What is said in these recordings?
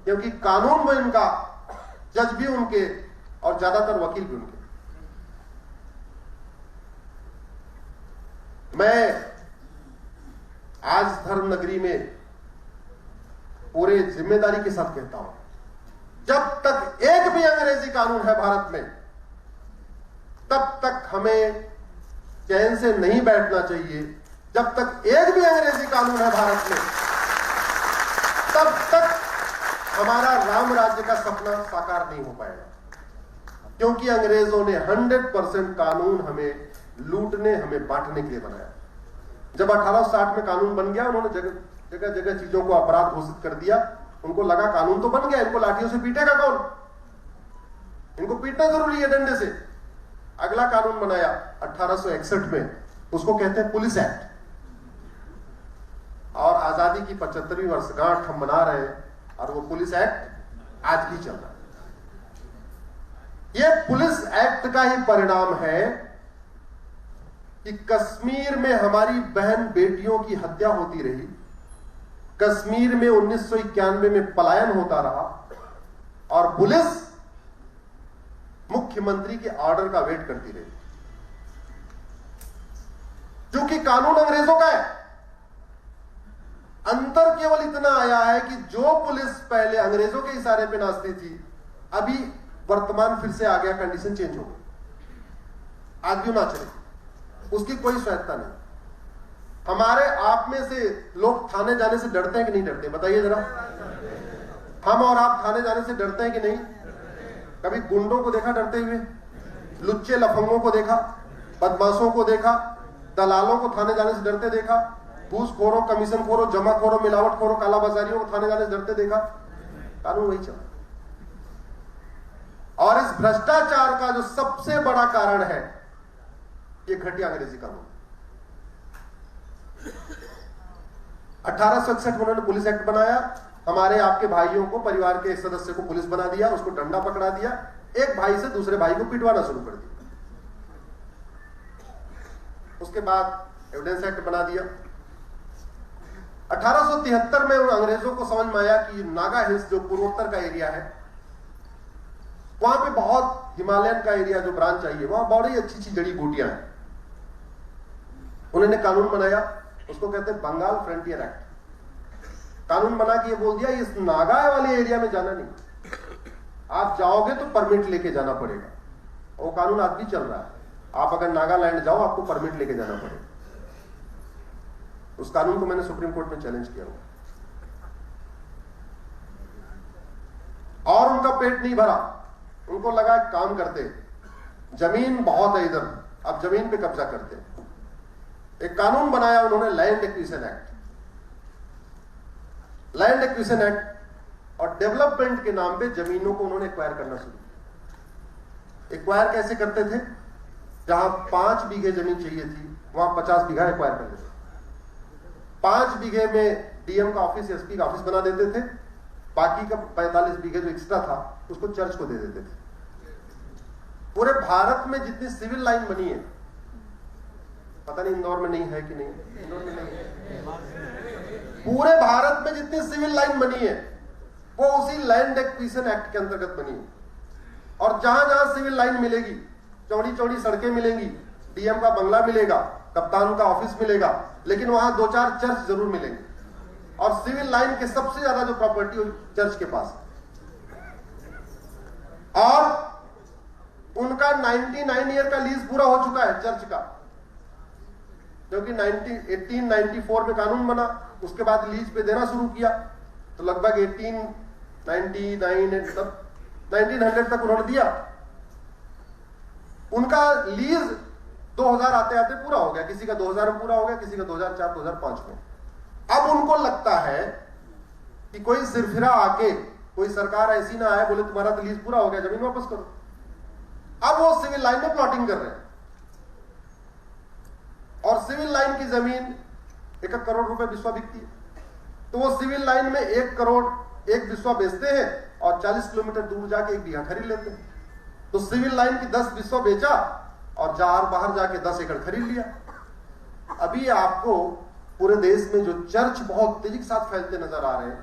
क्योंकि कानून में उनका, जज भी उनके और ज्यादातर वकील भी उनके। मैं आज धर्म नगरी में पूरे जिम्मेदारी के साथ कहता हूं, जब तक एक भी अंग्रेजी कानून है भारत में, तब तक हमें चैन से नहीं बैठना चाहिए। जब तक एक भी अंग्रेजी कानून है भारत में, तब तक हमारा राम राज्य का सपना साकार नहीं हो पाएगा। क्योंकि अंग्रेजों ने 100% कानून हमें लूटने, हमें बांटने के लिए बनाया। जब 1860 में कानून बन गया, उन्होंने जगह जगह चीजों को अपराध घोषित कर दिया। उनको लगा कानून तो बन गया, इनको लाठियों से पीटेगा कौन, इनको पीटना जरूरी है डंडे से। अगला कानून बनाया 1861 में, उसको कहते हैं पुलिस एक्ट। और आजादी की 75वीं वर्षगांठ हम मना रहे हैं, और वो पुलिस एक्ट आज भी चल रहा है। ये पुलिस एक्ट का ही परिणाम है कि कश्मीर में हमारी बहन बेटियों की हत्या होती रही, कश्मीर में 1991 में पलायन होता रहा, और पुलिस मुख्यमंत्री के ऑर्डर का वेट करती रही। क्योंकि कानून अंग्रेजों का है। अंतर केवल इतना आया है कि जो पुलिस पहले अंग्रेजों के इशारे पे नाचती थी, अभी वर्तमान फिर से आ गया, कंडीशन चेंज हो गई, आज क्यों ना चले, उसकी कोई स्वायत्ता नहीं। हमारे आप में से लोग थाने जाने से डरते हैं कि नहीं डरते, बताइए जरा। हम और आप थाने जाने से डरते हैं कि नहीं? कभी गुंडों को देखा डरते हुए? लुच्चे लफंगों को देखा, बदमाशों को देखा, दलालों को थाने जाने से डरते देखा, घूसखोरों, कमीशनखोरों, जमाखोरों, मिलावटखोरों, कालाबाजारियों को थाने जाने से डरते देखा? कानून वही चल। और इस भ्रष्टाचार का जो सबसे बड़ा कारण है, ये घटिया अंग्रेजी कानून। 1861 में उन्होंने पुलिस एक्ट बनाया, हमारे आपके भाइयों को, परिवार के एक सदस्य को पुलिस बना दिया, उसको डंडा पकड़ा दिया, एक भाई से दूसरे भाई को पिटवाना शुरू कर दिया। उसके बाद एविडेंस एक्ट बना दिया। 1873 में उन अंग्रेजों को समझ में आया कि नागा हिल्स जो पूर्वोत्तर का एरिया है, वहां पे बहुत हिमालयन का एरिया जो ब्रांच चाहिए, वहां बड़ी अच्छी अच्छी जड़ी बूटियां हैं। उन्होंने कानून बनाया, उसको कहते हैं बंगाल फ्रंटियर एक्ट। कानून बना के ये बोल दिया, इस नागा वाले एरिया में जाना नहीं, आप जाओगे तो परमिट लेके जाना पड़ेगा। वो कानून आज भी चल रहा है, आप अगर नागालैंड जाओ आपको परमिट लेके जाना पड़ेगा। उस कानून को मैंने सुप्रीम कोर्ट में चैलेंज किया हुआ, और उनका पेट नहीं भरा। उनको लगा काम करते, जमीन बहुत है इधर, अब जमीन पे कब्जा करते। एक कानून बनाया उन्होंने, land acquisition act. Land acquisition act और डेवलपमेंट के नाम पे जमीनों को उन्होंने एक्वायर करना शुरू किया। एक्वायर कैसे करते थे? जहां 5 बीघे जमीन चाहिए थी, वहां 50 बीघा एक्वायर कर देते। 5 बीघे में डीएम का ऑफिस, एसपी का ऑफिस बना देते थे, बाकी का 45 बीघे जो एक्स्ट्रा था उसको चर्च को दे देते थे। पूरे भारत में जितनी सिविल लाइन बनी है, पता नहीं इंदौर में नहीं है कि नहीं, इंदौर में नहीं है, पूरे भारत में जितनी सिविल लाइन बनी है वो उसी लैंड एक्विजिशन एक्ट के अंतर्गत बनी है। और जहां जहां सिविल लाइन मिलेगी, चौड़ी चौड़ी सड़कें मिलेंगी, डीएम का बंगला मिलेगा, कप्तान का ऑफिस मिलेगा, लेकिन वहां 2-4 चर्च जरूर मिलेंगे। और सिविल लाइन के सबसे ज्यादा जो प्रॉपर्टी चर्च के पास है। और उनका 99 ईयर का लीज पूरा हो चुका है चर्च का, क्योंकि 1894 में कानून बना, उसके बाद लीज पे देना शुरू किया, तो लगभग 1899 तक 1900 तक उन्होंने दिया। उनका लीज 2000 आते आते पूरा हो गया, किसी का 2000 में पूरा हो गया, किसी का 2004-2005 में। अब उनको लगता है कि कोई सिरफिरा आके, कोई सरकार ऐसी ना आए बोले तुम्हारा तो लीज पूरा हो गया, जमीन वापस करो। अब वो सिविल लाइन में प्लॉटिंग कर रहे हैं, और सिविल लाइन की जमीन 1 करोड़ रुपए बिस्वा बिकती है। तो वो सिविल लाइन में 1 करोड़ 1 बिस्वा बेचते हैं, और 40 किलोमीटर दूर जाके 1 बीघा खरीद लेते हैं। तो सिविल लाइन की 10 बिस्वा बेचा, और बाहर जाके 10 एकड़ खरीद लिया। अभी आपको पूरे देश में जो चर्च बहुत तेजी के साथ फैलते नजर आ रहे हैं,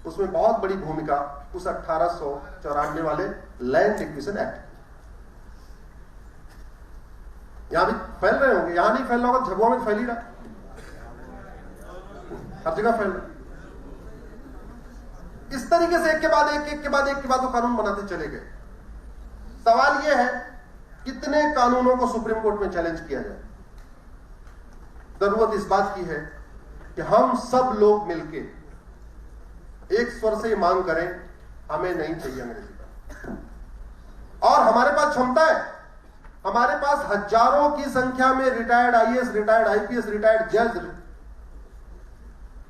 उसमें बहुत बड़ी भूमिका उस 1894 वाले लैंड एक्विजिशन एक्ट। यहां भी फैल रहे होंगे, यहां नहीं फैल रहा होगा, झबुआ में फैल ही रहा, हर जगह फैल रहा। इस तरीके से एक के बाद एक वो कानून बनाते चले गए। सवाल यह है कितने कानूनों को सुप्रीम कोर्ट में चैलेंज किया जाए। जरूरत इस बात की है कि हम सब लोग मिलके एक स्वर से मांग करें, हमें नहीं चाहिए अंग्रेजी का। और हमारे पास क्षमता है, हमारे पास हजारों की संख्या में retired IAS, retired IPS, retired जज,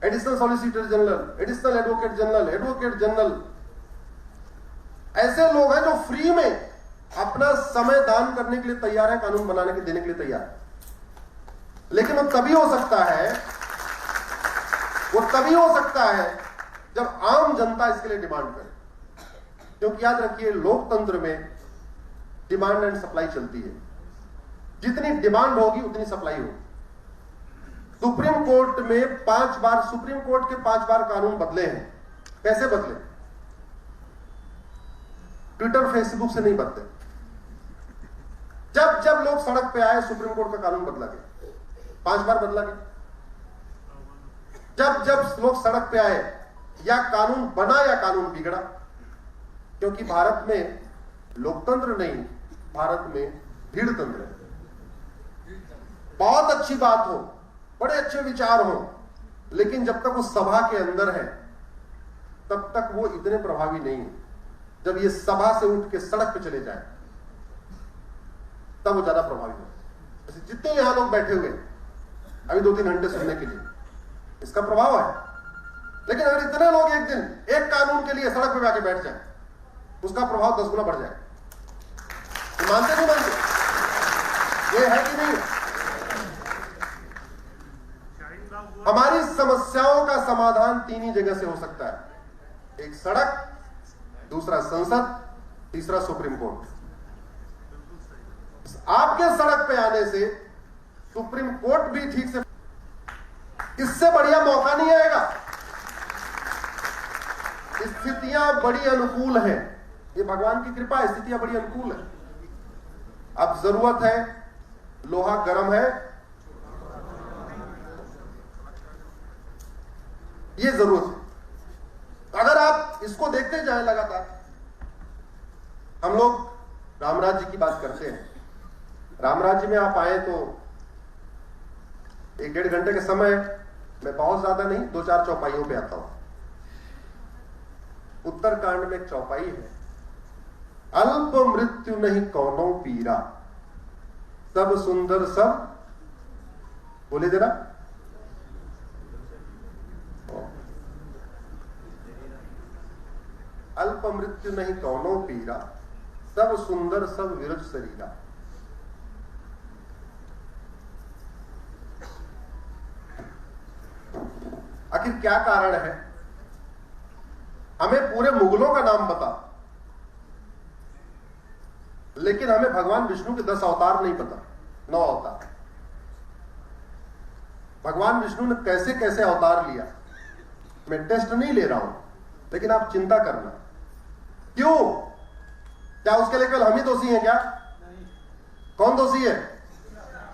additional solicitor general, additional advocate general, ऐसे लोग हैं जो फ्री में अपना समय दान करने के लिए तैयार है, कानून बनाने के देने के लिए तैयार है। लेकिन वो तभी हो सकता है जब आम जनता इसके लिए डिमांड करे। क्योंकि याद रखिए, लोकतंत्र में डिमांड एंड सप्लाई चलती है। जितनी डिमांड होगी उतनी सप्लाई होगी। सुप्रीम कोर्ट में 5 बार, सुप्रीम कोर्ट के 5 बार कानून बदले हैं। कैसे बदले? ट्विटर फेसबुक से नहीं बदले। जब जब लोग सड़क पे आए, सुप्रीम कोर्ट का कानून बदला गया, 5 बार बदला गया। जब जब लोग सड़क पे आए, या कानून बना या कानून बिगड़ा। क्योंकि भारत में लोकतंत्र नहीं, भारत में भीड़ तंत्र है। बहुत अच्छी बात हो, बड़े अच्छे विचार हो, लेकिन जब तक वो सभा के अंदर है तब तक वो इतने प्रभावी नहीं है। जब ये सभा से उठ के सड़क पे चले जाए तब वो ज्यादा प्रभावी हो। जैसे जितने यहां लोग बैठे हुए अभी 2-3 घंटे सुनने के लिए, इसका प्रभाव है। लेकिन अगर इतने लोग एक दिन एक कानून के लिए सड़क पे जाके बैठ जाए, उसका प्रभाव 10 गुना बढ़ जाए। तो मानते नहीं मानते? ये है कि नहीं? हमारी समस्याओं का समाधान 3 ही जगह से हो सकता है। एक सड़क, दूसरा संसद, तीसरा सुप्रीम कोर्ट। आपके सड़क पे आने से सुप्रीम कोर्ट भी ठीक से, इससे बढ़िया मौका नहीं आएगा। स्थितियां बड़ी अनुकूल हैं, ये भगवान की कृपा है, स्थितियां बड़ी अनुकूल है। अब जरूरत है, लोहा गर्म है, ये जरूरत है। अगर आप इसको देखते जाएं लगातार, हम लोग राम राज्य की बात करते हैं। राम राज्य में आप आए तो 1-1.5 घंटे के समय मैं बहुत ज्यादा नहीं, 2-4 चौपाइयों पे आता हूं। उत्तरकांड में एक चौपाई है, अल्प मृत्यु नहीं कौनो पीरा, सब सुंदर सब, बोले जरा, अल्प मृत्यु नहीं कौनो पीरा, सब सुंदर सब विरज शरीरा। आखिर क्या कारण है? हमें पूरे मुगलों का नाम पता, लेकिन हमें भगवान विष्णु के 10 अवतार नहीं पता, 9 अवतार। भगवान विष्णु ने कैसे कैसे अवतार लिया, मैं टेस्ट नहीं ले रहा हूं, लेकिन आप चिंता करना। क्यों? क्या उसके लिए केवल हम ही दोषी हैं क्या? कौन दोषी है?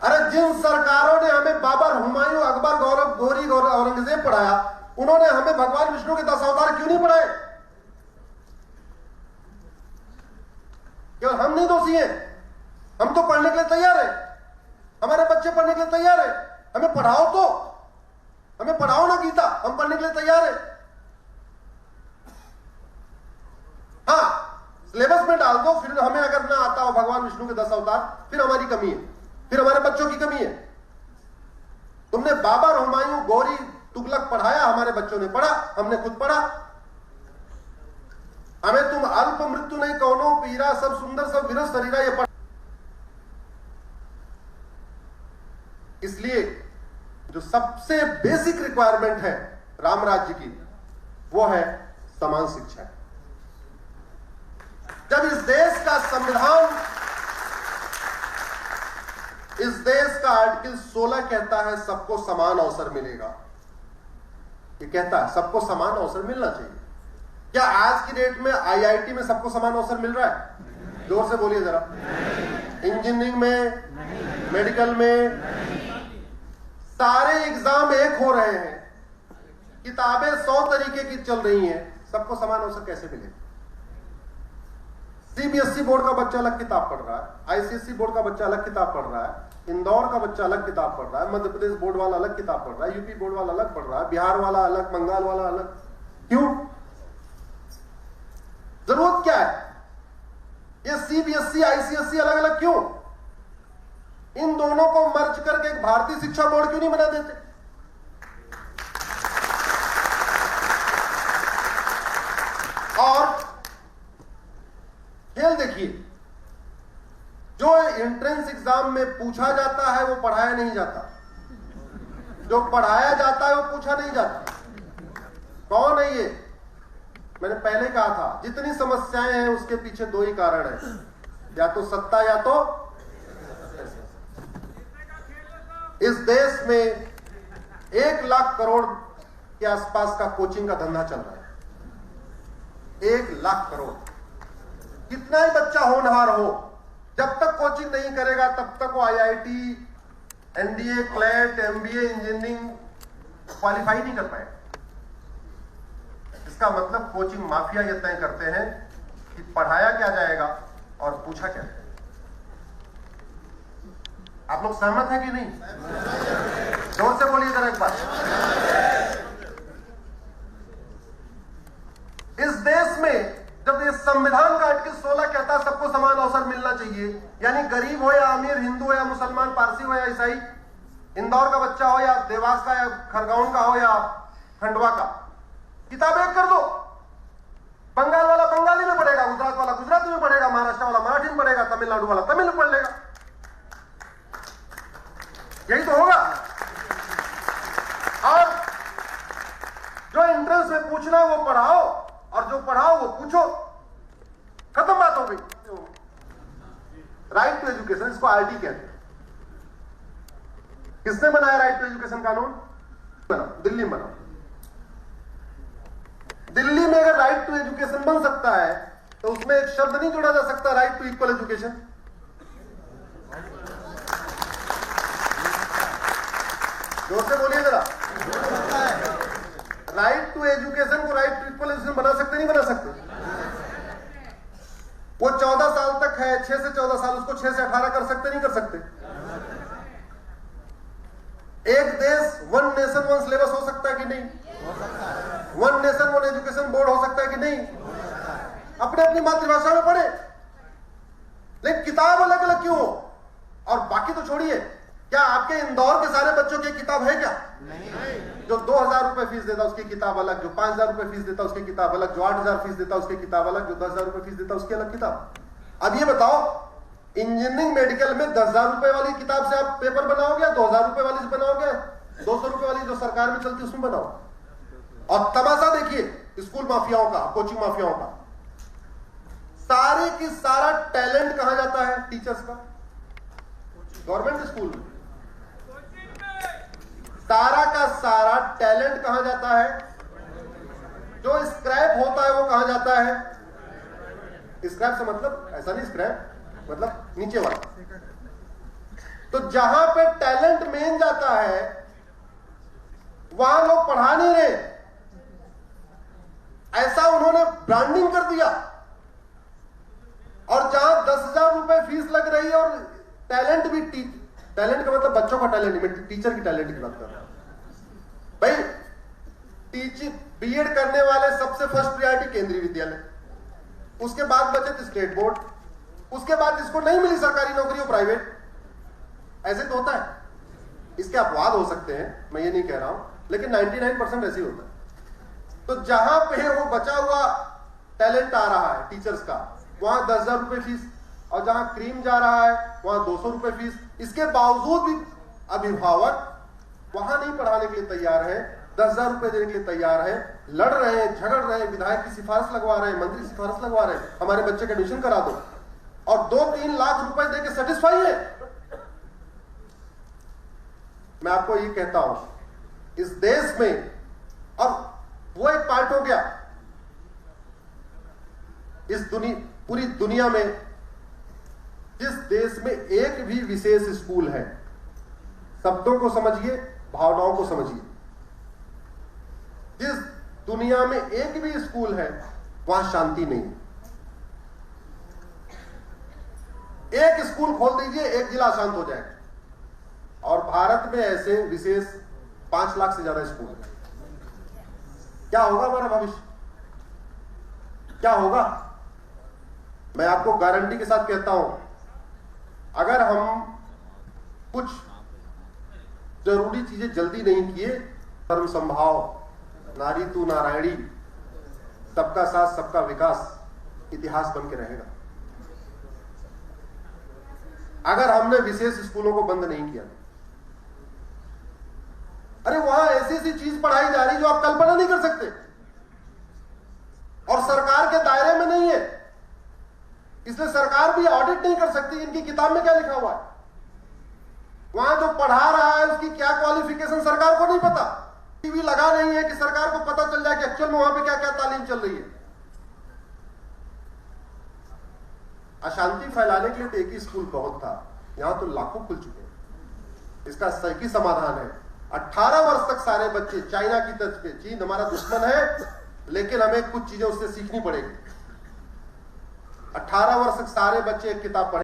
अरे जिन सरकारों ने हमें बाबर, हुमायूं, अकबर, गौरव, गोरी, औरंगजेब पढ़ाया, उन्होंने हमें भगवान विष्णु के 10 अवतार क्यों नहीं पढ़ाए? केवल हम नहीं दोषी हैं, हम तो पढ़ने के लिए तैयार है, हमारे बच्चे पढ़ने के लिए तैयार है। हमें पढ़ाओ तो, हमें पढ़ाओ ना गीता, हम पढ़ने के लिए तैयार है। हाँ, सिलेबस में डाल दो, फिर हमें अगर ना आता हो भगवान विष्णु के 10 अवतार, फिर हमारी कमी है, फिर हमारे बच्चों की कमी है। तुमने बाबर, हुमायूं, गौरी, तुगलक पढ़ाया, हमारे बच्चों ने पढ़ा, हमने खुद पढ़ा। हमें तुम अल्प मृत्यु नहीं कौनो पीरा, सब सुंदर सब विरस शरीरा, ये पढ़। इसलिए जो सबसे बेसिक रिक्वायरमेंट है राम राज्य की, वो है समान शिक्षा। जब इस देश का संविधान, इस देश का आर्टिकल 16 कहता है सबको समान अवसर मिलेगा, ये कहता है सबको समान अवसर मिलना चाहिए, क्या आज की डेट में आईआईटी में सबको समान अवसर मिल रहा है? जोर से बोलिए जरा। इंजीनियरिंग में, मेडिकल में, सारे एग्जाम एक हो रहे हैं, किताबें 100 तरीके की चल रही हैं, सबको समान अवसर कैसे मिले? सीबीएसई बोर्ड का बच्चा अलग किताब पढ़ रहा है, आईसीएसई बोर्ड का बच्चा अलग किताब पढ़ रहा है, इंदौर का बच्चा अलग किताब पढ़ रहा है, मध्य प्रदेश बोर्ड वाला अलग किताब पढ़ रहा है, यूपी बोर्ड वाला अलग पढ़ रहा है, बिहार वाला अलग, बंगाल वाला अलग। क्यों? जरूरत क्या है? ये सीबीएसई आईसीएसई अलग अलग क्यों? इन दोनों को मर्ज करके एक भारतीय शिक्षा बोर्ड क्यों नहीं बना देते? और खेल देखिए, जो एंट्रेंस एग्जाम में पूछा जाता है वो पढ़ाया नहीं जाता, जो पढ़ाया जाता है वो पूछा नहीं जाता। कौन है ये? मैंने पहले कहा था, जितनी समस्याएं हैं उसके पीछे दो ही कारण है, या तो सत्ता या तो इस देश में 1 लाख करोड़ के आसपास का कोचिंग का धंधा चल रहा है। 1 लाख करोड़। कितना ही बच्चा होनहार हो, जब तक कोचिंग नहीं करेगा तब तक वो IIT, NDA, CLAT, MBA, engineering qualify नहीं कर पाएगा। इसका मतलब कोचिंग माफिया ये तय करते हैं कि पढ़ाया क्या जाएगा और पूछा क्या जाएगा। आप लोग सहमत हैं कि नहीं? जोर से बोलिए जरा एक बार। इस देश में जब ये संविधान का आर्टिकल 16 कहता है सबको समान अवसर मिलना चाहिए, यानी गरीब हो या अमीर, हिंदू हो या मुसलमान, पारसी हो या ईसाई, इंदौर का बच्चा हो या देवास का या खरगोन का हो या खंडवा का, किताबें एक कर दो। बंगाल वाला बंगाली में पढ़ेगा, गुजरात वाला गुजराती में पढ़ेगा, महाराष्ट्र वाला मराठी में पढ़ेगा, तमिलनाडु वाला तमिल में पढ़ लेगा। यही तो होगा। और जो एंट्रेंस में पूछना है वो पढ़ाओ, और जो पढ़ाओ वो पूछो। खत्म बात हो गई। राइट टू एजुकेशन, इसको आरटी कहते हैं। किसने बनाया राइट टू एजुकेशन कानून? बना, दिल्ली में बना। दिल्ली में अगर राइट टू एजुकेशन बन सकता है तो उसमें एक शब्द नहीं जोड़ा जा सकता, राइट टू इक्वल एजुकेशन? जोर से बोलिए जरा। राइट टू एजुकेशन को राइट टू इक्वल एजुकेशन बना सकते नहीं बना सकते? वो 14 साल तक है, 6 से 14 साल, उसको 6 से 18 कर सकते नहीं कर सकते? एक देश वन नेशन वन सिलेबस हो सकता है कि नहीं? One nation one education board हो सकता है कि नहीं? अपने अपनी मातृभाषा में पढ़े, लेकिन किताब अलग अलग क्यों हो? और बाकी तो छोड़िए, क्या आपके इंदौर के सारे बच्चों की किताब है क्या? नहीं। जो 2000 रुपए फीस देता उसकी किताब अलग, जो 5000 रुपए फीस देता उसकी किताब अलग, जो 8000 फीस देता उसकी किताब अलग, जो 10000 रुपए फीस देता उसकी अलग किताब। अब ये बताओ, इंजीनियरिंग मेडिकल में 10000 रुपए वाली किताब से आप पेपर बनाओगे या 2000 रुपए वाली से बनाओगे? 200 रुपए वाली जो सरकार में चलती उसमें बनाओ। और तमाशा देखिए स्कूल माफियाओं का, कोचिंग माफियाओं का। सारे की सारा टैलेंट कहां जाता है टीचर्स का? गवर्नमेंट स्कूल में। सारा का सारा टैलेंट कहां जाता है? जो स्क्रैप होता है वो कहां जाता है? स्क्रैप से मतलब ऐसा नहीं, स्क्रैप मतलब नीचे वाला। तो जहां पे टैलेंट मेन जाता है वहां लोग पढ़ा नहीं रहे, ऐसा उन्होंने ब्रांडिंग कर दिया। और जहां 10,000 रुपए फीस लग रही है और टैलेंट भी, टैलेंट का मतलब बच्चों का टैलेंट नहीं, टीचर की टैलेंट की बात कर रहा हूं भाई। टीचिंग बीएड करने वाले सबसे फर्स्ट प्रायोरिटी केंद्रीय विद्यालय, उसके बाद बचे स्टेट बोर्ड, उसके बाद जिसको नहीं मिली सरकारी नौकरी वो प्राइवेट। ऐसे तो होता है। इसके अपवाद हो सकते हैं, मैं ये नहीं कह रहा हूं, लेकिन 99% ऐसे ही होता है। तो जहां पे वो बचा हुआ टैलेंट आ रहा है टीचर्स का, वहां 10,000 रुपए फीस, और जहां क्रीम जा रहा है वहां 200 रुपए फीस। इसके बावजूद भी अभिभावक वहां नहीं पढ़ाने के लिए तैयार है, 10,000 रुपए देने के लिए तैयार है, लड़ रहे हैं, झगड़ रहे हैं, विधायक की सिफारिश लगवा रहे हैं, मंत्री सिफारिश लगवा रहे हैं, हमारे बच्चे का एडमिशन करा दो, और 2-3 लाख रुपए देके सेटिस्फाई है। मैं आपको ये कहता हूं इस देश में, और वो एक पार्ट हो गया, पूरी दुनिया में जिस देश में एक भी विशेष स्कूल है, शब्दों को समझिए, भावनाओं को समझिए, जिस दुनिया में एक भी स्कूल है वहां शांति नहीं है। एक स्कूल खोल दीजिए, एक जिला शांत हो जाएगा। और भारत में ऐसे विशेष 5 लाख से ज्यादा स्कूल है। क्या होगा हमारा भविष्य? क्या होगा? मैं आपको गारंटी के साथ कहता हूं, अगर हम कुछ जरूरी चीजें जल्दी नहीं किए, धर्म संभाव, नारी तू नारायणी, सबका साथ सबका विकास इतिहास बन के रहेगा। अगर हमने विशेष स्कूलों को बंद नहीं किया। अरे वहां ऐसी ऐसी चीज पढ़ाई जा रही जो आप कल्पना नहीं कर सकते, और सरकार के दायरे में नहीं है, इसलिए सरकार भी ऑडिट नहीं कर सकती इनकी किताब में क्या लिखा हुआ है। वहां जो पढ़ा रहा है उसकी क्या क्वालिफिकेशन सरकार को नहीं पता। टीवी लगा नहीं है कि सरकार को पता चल जाए कि एक्चुअल में वहां पे क्या क्या तालीम चल रही है। अशांति फैलाने के लिए तो एक ही स्कूल बहुत था, यहां तो लाखों खुल चुके हैं। इसका सही समाधान है 18 वर्ष तक सारे बच्चे, चाइना की तर्ज पे, चीन हमारा दुश्मन है लेकिन हमें कुछ चीजें उससे सीखनी पड़ेगी। 18 वर्ष तक सारे बच्चे एक किताब पढ़े।